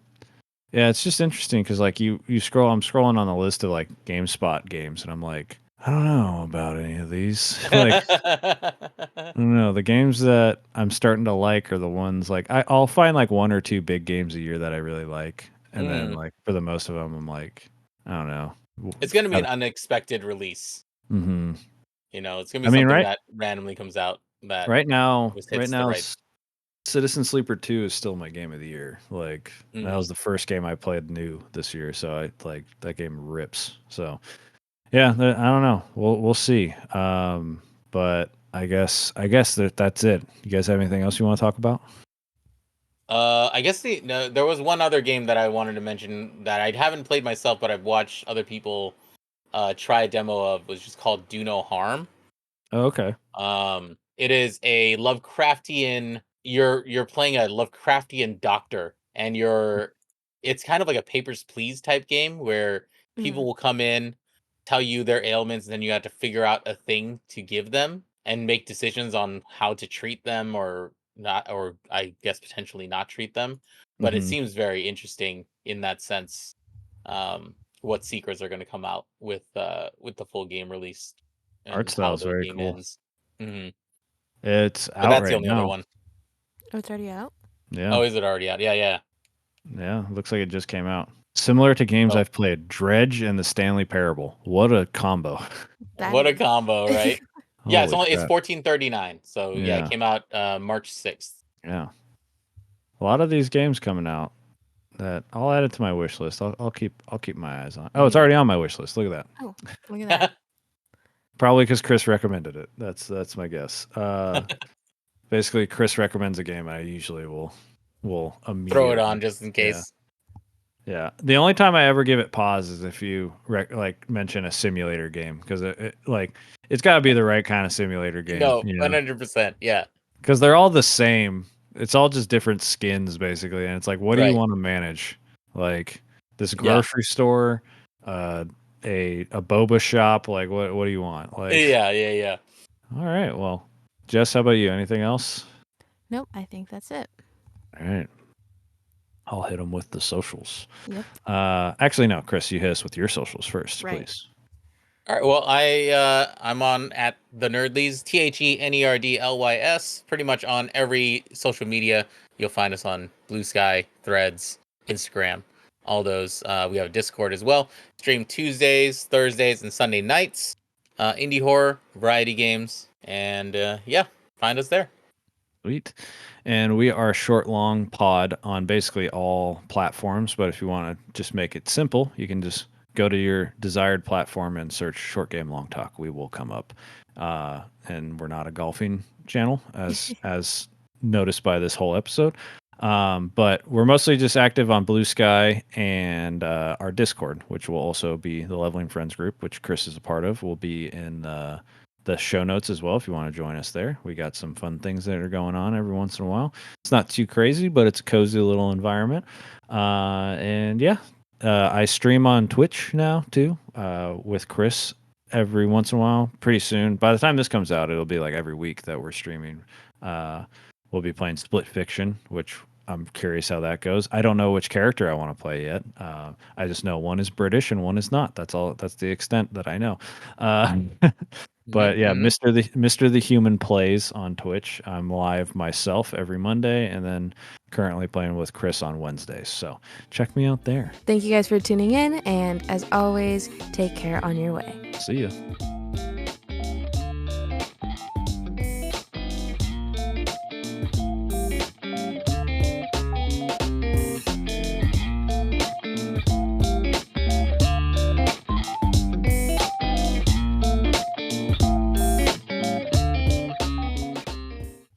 yeah, it's just interesting because like you scroll, I'm scrolling on the list of like GameSpot games, and I'm like, I don't know about any of these. Like, I don't know. The games that I'm starting to like are the ones like I'll find like one or two big games a year that I really like, and then Mm. like for the most of them, I'm like, I don't know. It's gonna be an unexpected release. Mm-hmm. You know, it's gonna be I mean, something that randomly comes out that right now, just hits the right. Citizen Sleeper 2 is still my game of the year. Like that was Mhm. the first game I played new this year, so I like that game rips. So yeah, I don't know. We'll see. But I guess that's it. You guys have anything else you want to talk about? I guess there was one other game that I wanted to mention that I haven't played myself, but I've watched other people try a demo of, was just called Do No Harm. Oh, okay. It is a Lovecraftian. You're playing a Lovecraftian doctor, and it's kind of like a Papers Please type game where people will come in, tell you their ailments, and then you have to figure out a thing to give them and make decisions on how to treat them or not, or I guess potentially not treat them. But it Mm-hmm. seems very interesting in that sense. What secrets are going to come out with the full game release Art and style how is the very game cool. ends. Mhm. It's But out that's the right only other now. one. Oh, it's already out? Yeah. Oh, is it already out? Yeah, yeah. Yeah. Looks like it just came out. Similar to games No. I've played, Dredge and the Stanley Parable. What a combo. That What a is. combo, right? Yeah, Holy it's crap. 1439. So yeah, it Yeah. came out March 6th. Yeah. A lot of these games coming out that I'll add it to my wish list. I'll keep my eyes on. Oh, it's Mhm. already on my wish list. Look at that. Oh, look at that. Probably because Chris recommended it. That's my guess. Basically, Chris recommends a game, I usually will Throw it immediately. on just in Yeah, case. yeah. The only time I ever give it pause is if you like mention a simulator game because like it's got to be the right kind of simulator game, No, 100%. Yeah. because they're all the same. It's all just different skins basically, and it's like, what do you Right. want to manage? Like this Yeah. grocery store, uh, a boba shop. Like what do you want? Like, Yeah, yeah, yeah. all right, well, Jess, how about you? Anything else? Nope, I think that's it. All right, I'll hit them with the socials. Yep. Actually, no, Chris, you hit us with your socials first, Right. please. All right. Well, I'm on at the Nerd Lys, TheNerdLys, pretty much on every social media. You'll find us on Blue Sky, Threads, Instagram, all those. We have a Discord as well. Stream Tuesdays, Thursdays, and Sunday nights. Indie horror, variety games, and yeah, find us there. Sweet. And we are Short Long Pod on basically all platforms. But if you want to just make it simple, you can just go to your desired platform and search Short Game Long Talk. We will come up. And we're not a golfing channel, as noticed by this whole episode. But we're mostly just active on Blue Sky and our Discord, which will also be the Leveling Friends group, which Chris is a part of. Will be in the show notes as well if you want to join us there. We got some fun things that are going on every once in a while. It's not too crazy, but it's a cozy little environment. And yeah, I stream on Twitch now too with Chris every once in a while. Pretty soon, by the time this comes out, it'll be like every week that we're streaming. We'll be playing Split Fiction, which I'm curious how that goes. I don't know which character I want to play yet. I just know one is British and one is not. That's all. That's the extent that I know. But yeah, Mhm. Mr. the Human plays on Twitch. I'm live myself every Monday, and then currently playing with Chris on Wednesdays. So check me out there. Thank you guys for tuning in, and as always, take care on your way. See ya.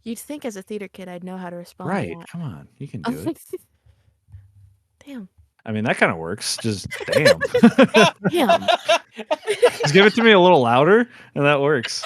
You'd think as a theater kid I'd know how to respond Right. to that. Come on. You can do it. Damn. I mean, that kind of works. Just damn. Damn. Just give it to me a little louder, and that works.